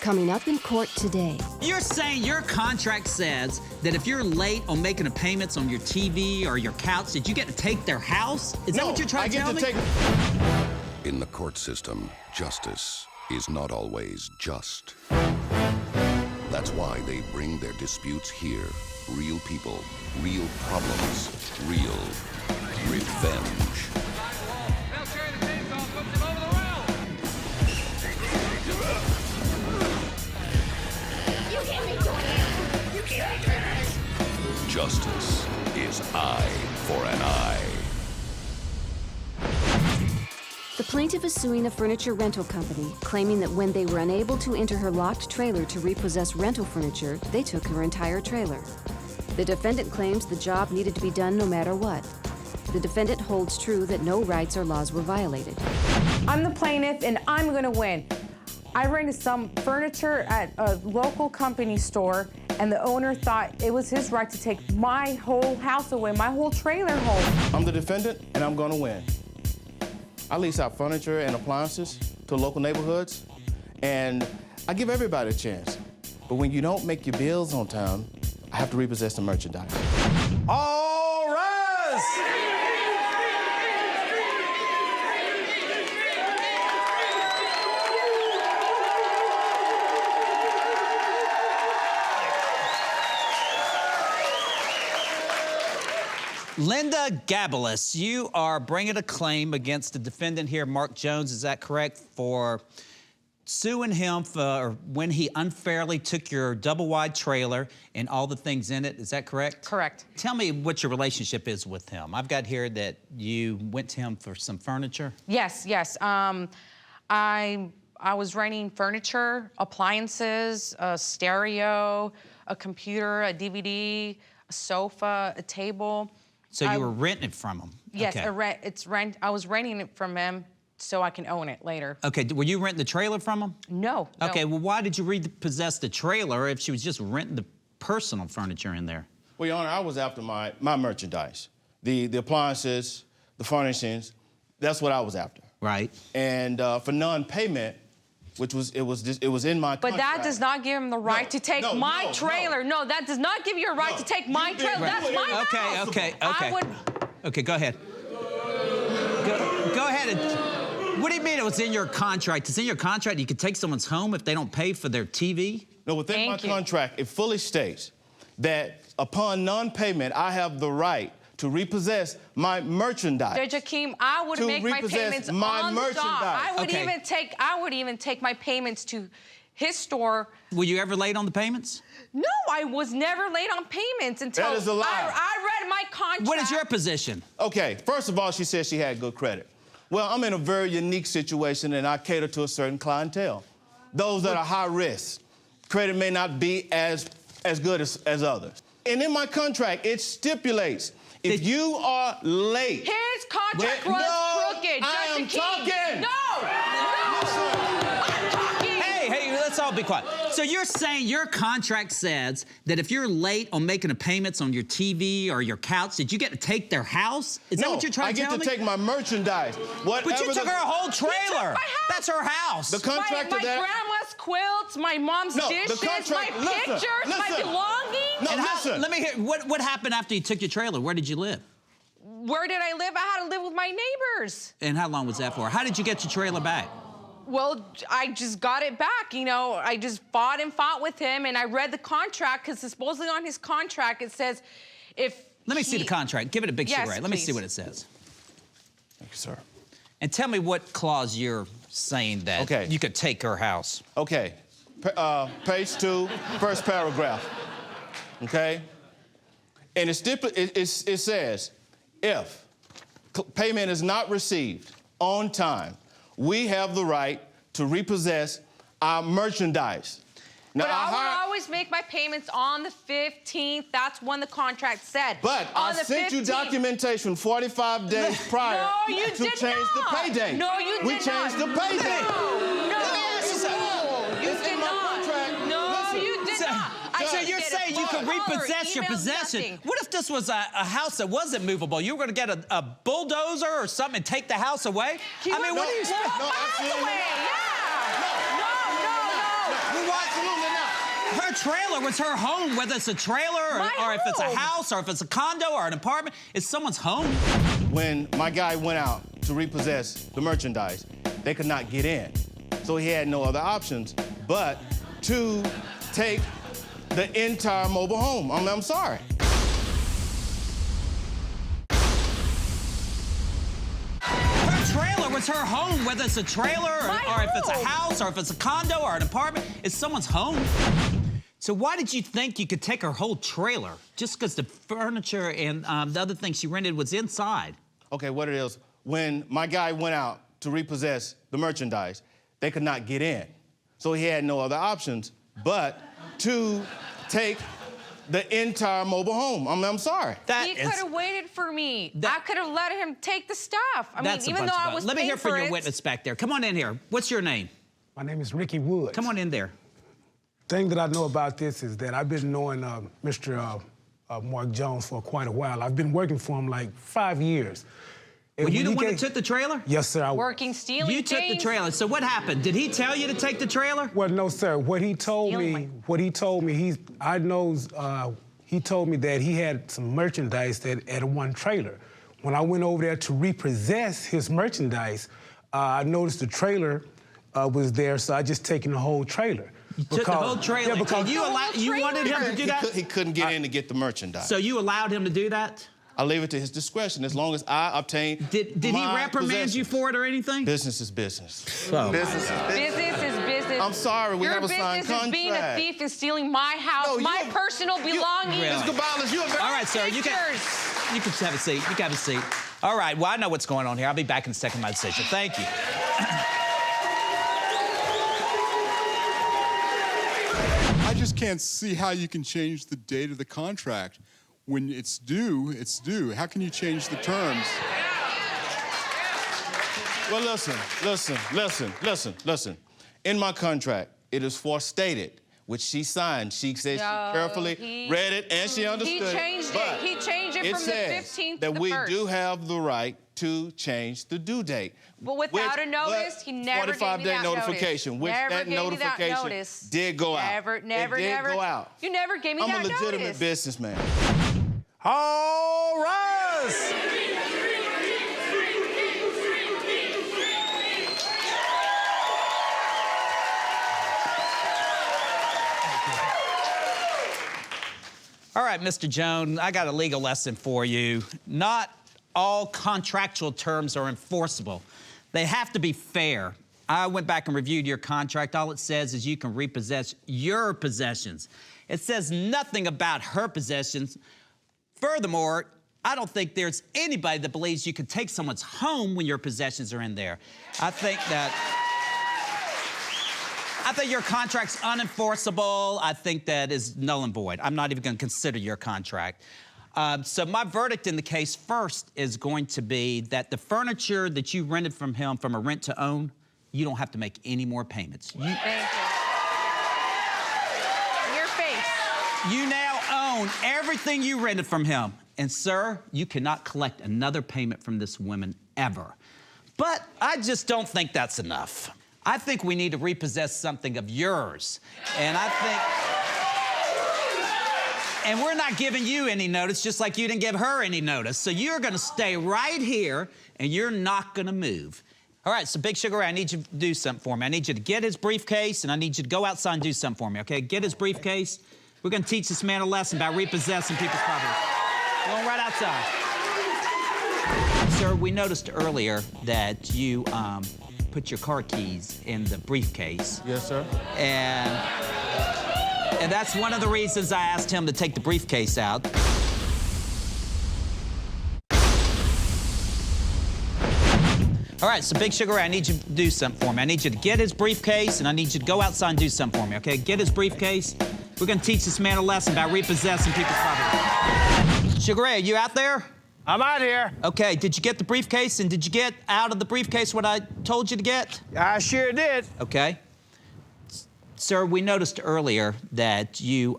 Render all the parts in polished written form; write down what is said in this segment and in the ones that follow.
Coming up in court today. You're saying your contract says that if you're late on making the payments on your TV or your couch, that you get to take their house? Is that what you're trying to tell me? In the court system, justice is not always just. That's why they bring their disputes here. Real people, real problems, real revenge. Justice is eye for an eye. The plaintiff is suing a furniture rental company, claiming that when they were unable to enter her locked trailer to repossess rental furniture, they took her entire trailer. The defendant claims the job needed to be done no matter what. The defendant holds true that no rights or laws were violated. I'm the plaintiff, and I'm gonna win. I rented some furniture at a local company store, and the owner thought it was his right to take my whole house away, my whole trailer home. I'm the defendant, and I'm gonna win. I lease out furniture and appliances to local neighborhoods, and I give everybody a chance. But when you don't make your bills on time, I have to repossess the merchandise. All rise! Linda Gabalis, you are bringing a claim against the defendant here, Mark Jones, is that correct, for suing him for when he unfairly took your double-wide trailer and all the things in it, is that correct? Correct. Tell me what your relationship is with him. I've got here that you went to him for some furniture. Yes. I was renting furniture, appliances, a stereo, a computer, a DVD, a sofa, a table. So you were renting it from him? Yes, okay. I was renting it from him so I can own it later. Okay, were you renting the trailer from him? No. Okay, well, why did you repossess the trailer if she was just renting the personal furniture in there? Well, Your Honor, I was after my merchandise. The appliances, the furnishings, that's what I was after. Right. And for non-payment, it was in my contract. But that does not give him the right to take my trailer. No, that does not give you a right to take my trailer. That's my house. Okay. I would... Okay, go ahead. Go ahead. What do you mean it was in your contract? It's in your contract you could take someone's home if they don't pay for their TV? No, within my contract, it fully states that upon non-payment, I have the right to repossess my merchandise. Judge Akim, I would make my payments on the dot. I would even take my payments to his store. Were you ever late on the payments? No, I was never late on payments until that is a lie. I read my contract. What is your position? Okay, first of all, she said she had good credit. Well, I'm in a very unique situation, and I cater to a certain clientele. Those that are high risk. Credit may not be as good as others. And in my contract, it stipulates if you are late... His contract was crooked, Judge Akim. No! I'm talking! Hey, let's all be quiet. So you're saying your contract says that if you're late on making the payments on your TV or your couch, that you get to take their house? Is that what you're trying to tell me? I get to take my merchandise. But you took her whole trailer. He took my house. That's her house. The contract my grandma's quilts, my mom's dishes, my pictures, my belongings. No, listen. Let me hear, what happened after you took your trailer? Where did you live? Where did I live? I had to live with my neighbors. And how long was that for? How did you get your trailer back? Well, I just got it back, you know. I just fought with him, and I read the contract, because supposedly on his contract it says if Let me see the contract. Give it a big yes, cigarette. Let me see what it says. Thank you, sir. And tell me what clause you're saying that you could take her house. Okay. Page 2, first paragraph. Okay? And it says, if payment is not received on time, we have the right to repossess our merchandise. Now, but I would always make my payments on the 15th. That's when the contract said. But I sent you documentation 45 days prior to change the pay date. No, you did not. We changed the pay date. So you're saying you can repossess your possession. What if this was a house that wasn't movable? You were going to get a bulldozer or something and take the house away? I mean, what do you expect? House away, yeah. Well, why absolutely not. Her trailer was her home, whether it's a trailer or if it's a house or if it's a condo or an apartment. It's someone's home. When my guy went out to repossess the merchandise, they could not get in. So he had no other options but to take the entire mobile home. I'm sorry. Her trailer was her home, whether it's a trailer or if it's a house or if it's a condo or an apartment. It's someone's home. So why did you think you could take her whole trailer just because the furniture and the other things she rented was inside? Okay, what it is, when my guy went out to repossess the merchandise, they could not get in. So he had no other options but to take the entire mobile home. I'm sorry. He could have waited for me. I could have let him take the stuff. I mean, even though I was Let me hear paying for from your it. witness back there. Come on in here. What's your name? My name is Ricky Woods. Come on in there. Thing that I know about this is that I've been knowing Mr. Mark Jones for quite a while. I've been working for him like 5 years. Were you the one that took the trailer? Yes, sir. Working, stealing You took the trailer. So what happened? Did he tell you to take the trailer? Well, no, sir. What he told me, he told me that he had some merchandise that at one trailer. When I went over there to repossess his merchandise, I noticed the trailer was there, so I just taken the whole trailer. You took the whole trailer. Yeah, because you wanted him to do that? He couldn't get in to get the merchandise. So you allowed him to do that? I leave it to his discretion as long as I obtain Did he reprimand you for it or anything? Business is business. Oh. Business is business. Business is business. I'm sorry, we have a signed Your business is being a thief and stealing my house, my personal belongings. Really? Ms. Gonzalez, you are very... All right, sir, you can have a seat. You can have a seat. All right, well, I know what's going on here. I'll be back in a second, my decision. Thank you. I just can't see how you can change the date of the contract. When it's due, it's due. How can you change the terms? Well, listen. In my contract, it is forestated, which she signed. She said she carefully read it and she understood it. He changed it. He changed it from the 15th to that the we 1st. do have the right to change the due date. But without a notice, he never gave me that 45-day notification, which never that gave me that notification notice. did go out. Never go out. You never gave me that notice. I'm a legitimate businessman. All rise! All right, Mr. Jones, I got a legal lesson for you. Not all contractual terms are enforceable. They have to be fair. I went back and reviewed your contract. All it says is you can repossess your possessions. It says nothing about her possessions. Furthermore, I don't think there's anybody that believes you can take someone's home when your possessions are in there. I think your contract's unenforceable. I think that is null and void. I'm not even going to consider your contract. So my verdict in the case first is going to be that the furniture that you rented from him from a rent to own, you don't have to make any more payments. Thank you. Your face. You now own everything you rented from him. And sir, you cannot collect another payment from this woman ever. But I just don't think that's enough. I think we need to repossess something of yours. And we're not giving you any notice, just like you didn't give her any notice. So you're gonna stay right here and you're not gonna move. All right, so Big Sugar Ray, I need you to do something for me. I need you to get his briefcase and I need you to go outside and do something for me, okay? Get his briefcase. We're gonna teach this man a lesson about repossessing people's property. Going right outside. Sir, we noticed earlier that you put your car keys in the briefcase. Yes, sir. And that's one of the reasons I asked him to take the briefcase out. All right, so Big Sugar Ray, I need you to do something for me. I need you to get his briefcase, and I need you to go outside and do something for me, okay? Get his briefcase. We're gonna teach this man a lesson about repossessing people's property. Sugar Ray, are you out there? I'm out here. Okay, did you get the briefcase, and did you get out of the briefcase what I told you to get? I sure did. Okay. Sir, we noticed earlier that you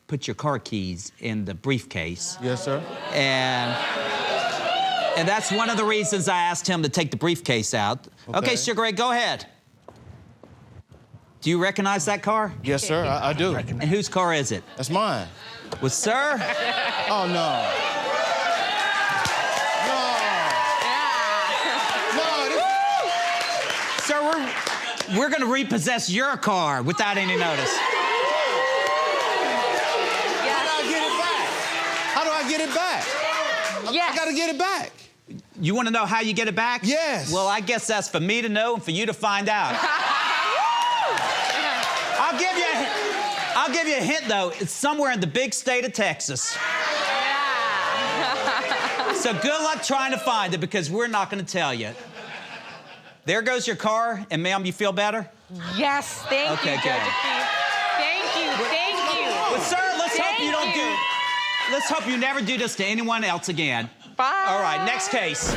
put your car keys in the briefcase. Yes, sir. And that's one of the reasons I asked him to take the briefcase out. Okay, Sugar Ray, go ahead. Do you recognize that car? Yes, sir, I do. And whose car is it? That's mine. Well, sir? Oh, no. Sir, we're going to repossess your car without any notice. How do I get it back? Yes. I got to get it back. You want to know how you get it back? Yes. Well, I guess that's for me to know and for you to find out. I'll give you a hint, though. It's somewhere in the big state of Texas. So good luck trying to find it, because we're not going to tell you. There goes your car, and ma'am, you feel better? Yes, thank you, Okay, Judge good. Akim. Thank you. Well, sir, let's hope you don't Thank you. let's hope you never do this to anyone else again. Bye. All right, next case.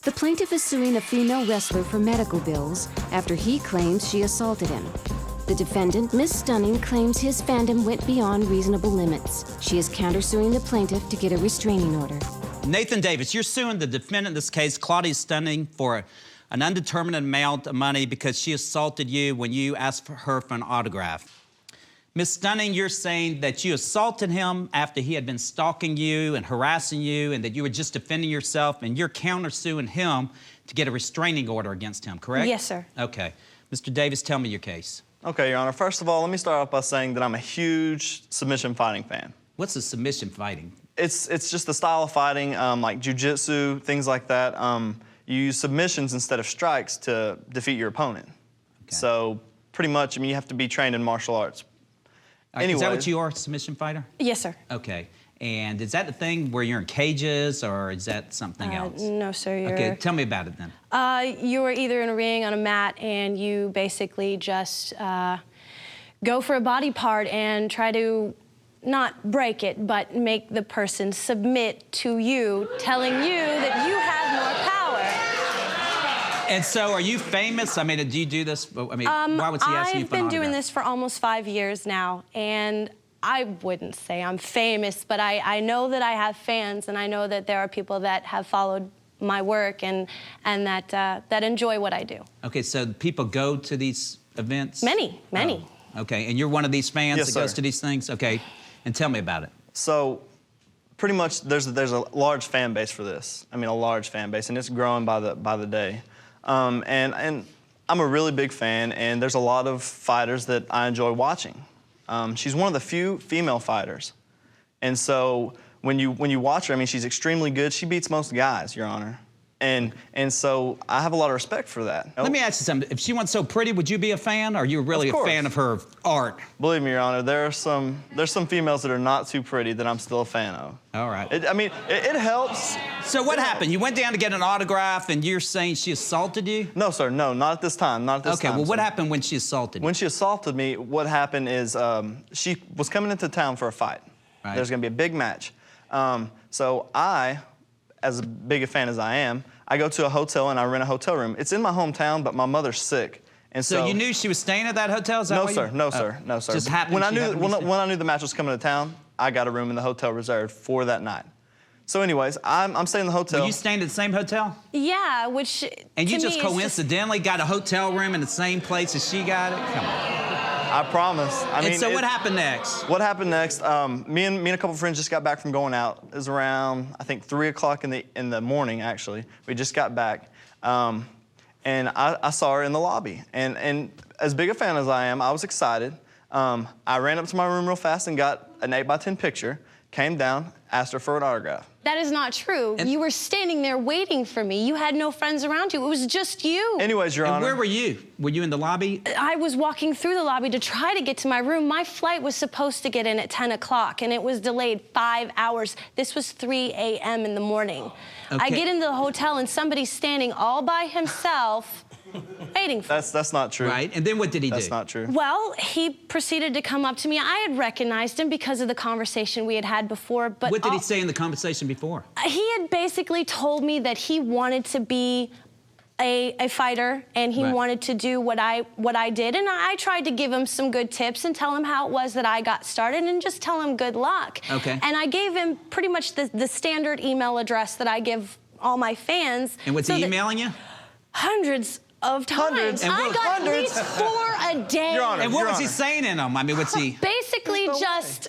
The plaintiff is suing a female wrestler for medical bills after he claims she assaulted him. The defendant, Miss Stunning, claims his fandom went beyond reasonable limits. She is countersuing the plaintiff to get a restraining order. Nathan Davis, you're suing the defendant in this case, Claudia Stunning, for an undetermined amount of money because she assaulted you when you asked her for an autograph. Miss Stunning, you're saying that you assaulted him after he had been stalking you and harassing you, and that you were just defending yourself, and you're countersuing him to get a restraining order against him, correct? Yes, sir. Okay. Mr. Davis, tell me your case. Okay, Your Honor. First of all, let me start off by saying that I'm a huge submission fighting fan. What's the submission fighting? It's just the style of fighting, like jiu-jitsu, things like that. You use submissions instead of strikes to defeat your opponent. Okay. So pretty much, I mean, you have to be trained in martial arts. Is that what you are, a submission fighter? Yes, sir. Okay. And is that the thing where you're in cages, or is that something else? No, sir. Okay, tell me about it then. You are either in a ring on a mat, and you basically just go for a body part and try to not break it, but make the person submit to you, telling you that you have more power. And so, are you famous? I mean, do you do this? I mean, why was he asking you for an I've been doing autograph? this for almost 5 years now, and I wouldn't say I'm famous, but I know that I have fans, and I know that there are people that have followed my work and that enjoy what I do. Okay, so people go to these events? Many. Oh, okay, and you're one of these fans Yes, that goes sir. to these things? Okay, and tell me about it. So pretty much there's a large fan base for this. I mean, a large fan base, and it's growing by the day. And I'm a really big fan, and there's a lot of fighters that I enjoy watching. She's one of the few female fighters. And so when you watch her, I mean, she's extremely good. She beats most guys, Your Honor. And so I have a lot of respect for that. Let me ask you something. If she wasn't so pretty, would you be a fan? Or are you really a course. fan of her art? Believe me, Your Honor, there's some females that are not too pretty that I'm still a fan of. All right. I mean, it helps. So what happened? You went down to get an autograph, and you're saying she assaulted you? No, sir, no, not at this time, not at this time. Okay, well, what sir. happened when she assaulted you? When she assaulted me, what happened is she was coming into town for a fight. Right. There's gonna be a big match. So I, as big a fan as I am, I go to a hotel and I rent a hotel room. It's in my hometown, but my mother's sick. And So you knew she was staying at that hotel? Is that No, why you- sir, no, sir, no, sir. Just happened when I she knew happened to be sick? when I knew the match was coming to town, I got a room in the hotel reserved for that night. So anyways, I'm staying in the hotel. Were you staying at the same hotel? Yeah, which And you to just me is coincidentally got a hotel room in the same place as she got it? Come on. I promise. I mean, And so what happened next? What happened next? Me and a couple friends just got back from going out. It was around, I think, 3 o'clock in the morning. Actually, we just got back, and I saw her in the lobby. And as big a fan as I am, I was excited. I ran up to my room real fast and got an 8x10 picture. Came down, asked her for an autograph. That is not true. And- you were standing there waiting for me. You had no friends around you. It was just you. Anyways, Your And Honor. where were you? Were you in the lobby? I was walking through the lobby to try to get to my room. My flight was supposed to get in at 10 o'clock, and it was delayed 5 hours. This was 3 a.m. in the morning. I Okay. get into the hotel, and somebody's standing all by himself waiting for me. That's not true. Right, and then what did he do? That's not true. Well, he proceeded to come up to me. I had recognized him because of the conversation we had before, but What did he say in the conversation before? he had basically told me that he wanted to be a fighter, and he Right. wanted to do what I did, and I tried to give him some good tips and tell him how it was that I got started and just tell him good luck. Okay. And I gave him pretty much the standard email address that I give all my fans. And what's so he that- emailing you? Hundreds of times. I got at least 4 a day. Your Honor, And what was he saying in them? I mean, what's he? Basically just...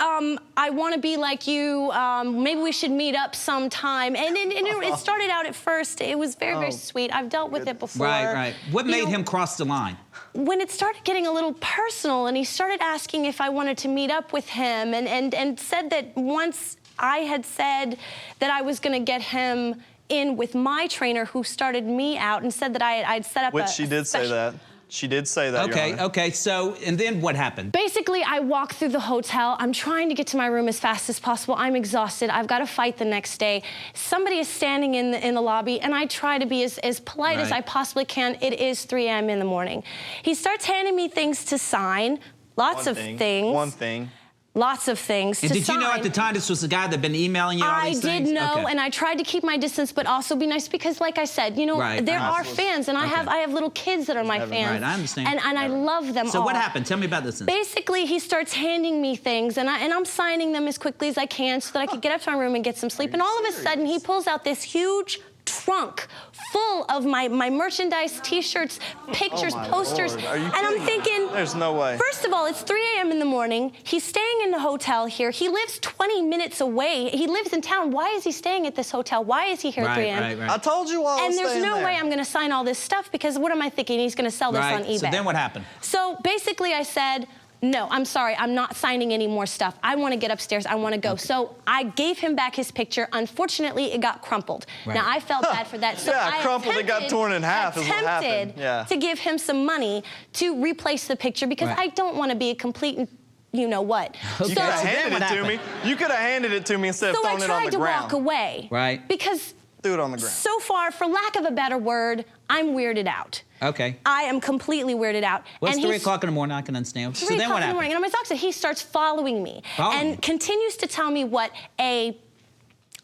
I want to be like you. Maybe we should meet up sometime. And it started out at first. It was very, very sweet. I've dealt with it before. Right. What made him cross the line? When it started getting a little personal, and he started asking if I wanted to meet up with him, and said that once I had said that I was going to get him in with my trainer, who started me out, and said that I'd set up Which she did say that. She did say that, Your Honor. Okay, so, and then what happened? Basically, I walk through the hotel. I'm trying to get to my room as fast as possible. I'm exhausted. I've got a fight the next day. Somebody is standing in the lobby, and I try to be as polite as I possibly can. It is 3 a.m. in the morning. He starts handing me things to sign, lots of things. One thing. Lots of things And to did you know sign. at the time this was the guy that had been emailing you all these things? I did know, Okay. and I tried to keep my distance, but also be nice because, like I said, you know, there are fans, and I have little kids that are my fans. Right, I understand. And I love them all. So what happened? Tell me about this. Basically, he starts handing me things, and I'm signing them as quickly as I can so that I could get up to my room and get some sleep. And all of a sudden, he pulls out this huge trunk full of my merchandise, T-shirts, pictures, posters. Lord. Are you and I'm kidding me? thinking, There's no way. First of all, it's 3 a.m. in the morning. He's staying in the hotel here. He lives 20 minutes away. He lives in town. Why is he staying at this hotel? Why is he here at 3 a.m.? I told you all. And there's no way I'm going to sign all this stuff because what am I thinking? He's going to sell this on eBay. So then what happened? So basically I said, no, I'm sorry, I'm not signing any more stuff. I want to get upstairs, I want to go. So I gave him back his picture. Unfortunately, it got crumpled. Now, I felt bad for that. So I crumpled, it got torn in half is what happened. to give him some money to replace the picture because I don't want to be a complete, you know what. You could have handed it to me. You could have handed it to me instead of throwing it on the ground. So I tried to walk away. Right. Because threw it on the ground. So far, for lack of a better word, I'm weirded out. Okay. I am completely weirded out. Well, it's and 3 o'clock in the morning, I can understand. So then what happened? 3 o'clock in the morning, and I'm exhausted. He starts following me and continues to tell me what a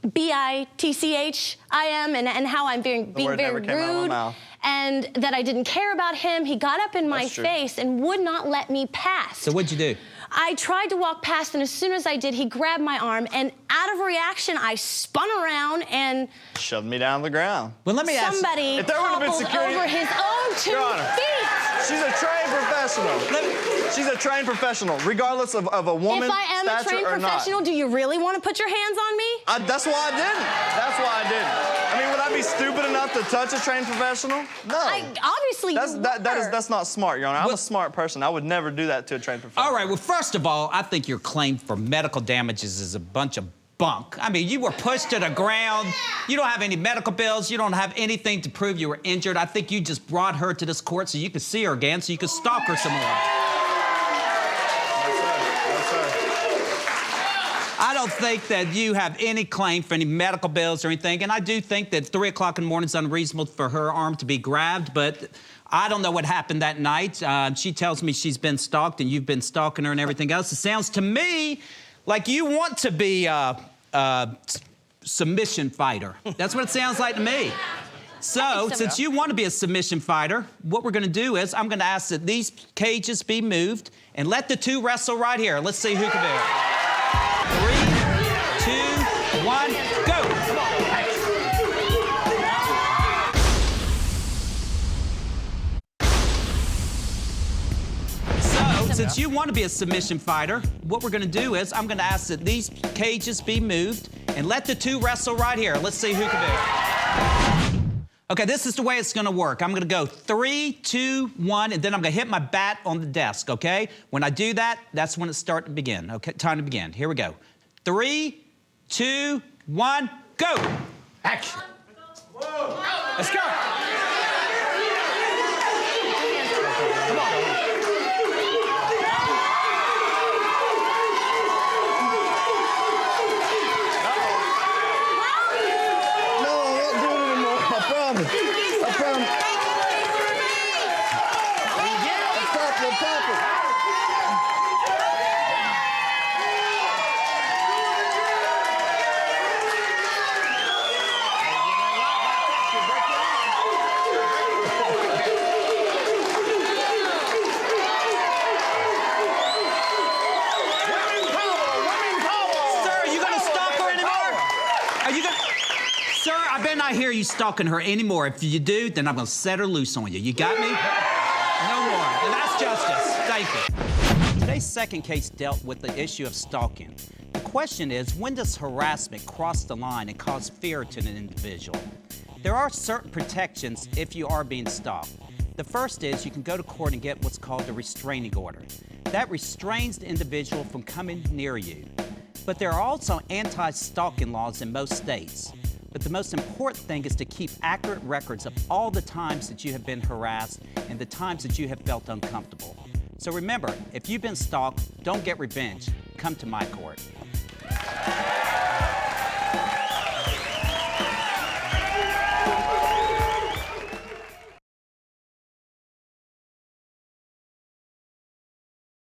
bitch I am and how I'm being very rude and that I didn't care about him. He got up in my face and would not let me pass. So what'd you do? I tried to walk past, and as soon as I did, he grabbed my arm, and out of reaction, I spun around and shoved me down the ground. Well, let me ask. Somebody toppled over his own 2 feet. She's a trained professional. She's a trained professional, regardless of a woman's stature or not. If I am a trained professional, do you really want to put your hands on me? That's why I didn't. That's why I didn't. I mean, would I be stupid enough to touch a trained professional? No. Obviously, that's not smart, Your Honor. I'm a smart person. I would never do that to a trained professional. All right, well, first of all, I think your claim for medical damages is a bunch of bunk. I mean, you were pushed to the ground. You don't have any medical bills. You don't have anything to prove you were injured. I think you just brought her to this court so you could see her again, so you could stalk her some more. I don't think that you have any claim for any medical bills or anything, and I do think that 3 o'clock in the morning is unreasonable for her arm to be grabbed, but I don't know what happened that night. She tells me she's been stalked and you've been stalking her and everything else. It sounds to me like you want to be a submission fighter. That's what it sounds like to me. So, since you want to be a submission fighter, what we're going to do is I'm going to ask that these cages be moved and let the 2 wrestle right here. Let's see who can do it. 3, 2, 1, go! So, since you want to be a submission fighter, what we're going to do is I'm going to ask that these cages be moved and let the 2 wrestle right here. Let's see who can do it. Okay, this is the way it's going to work. I'm going to go 3, 2, 1, and then I'm going to hit my bat on the desk, okay? When I do that, that's when it starts to begin. Okay, time to begin. Here we go. 3, 2, 1, go! Action. Whoa. Let's go! Come on. hear you stalking her anymore. If you do, then I'm gonna set her loose on you. You got me? No more. And that's justice. Thank you. Today's second case dealt with the issue of stalking. The question is, when does harassment cross the line and cause fear to an individual? There are certain protections if you are being stalked. The first is you can go to court and get what's called the restraining order. That restrains the individual from coming near you. But there are also anti-stalking laws in most states. But the most important thing is to keep accurate records of all the times that you have been harassed and the times that you have felt uncomfortable. So remember, if you've been stalked, don't get revenge. Come to my court.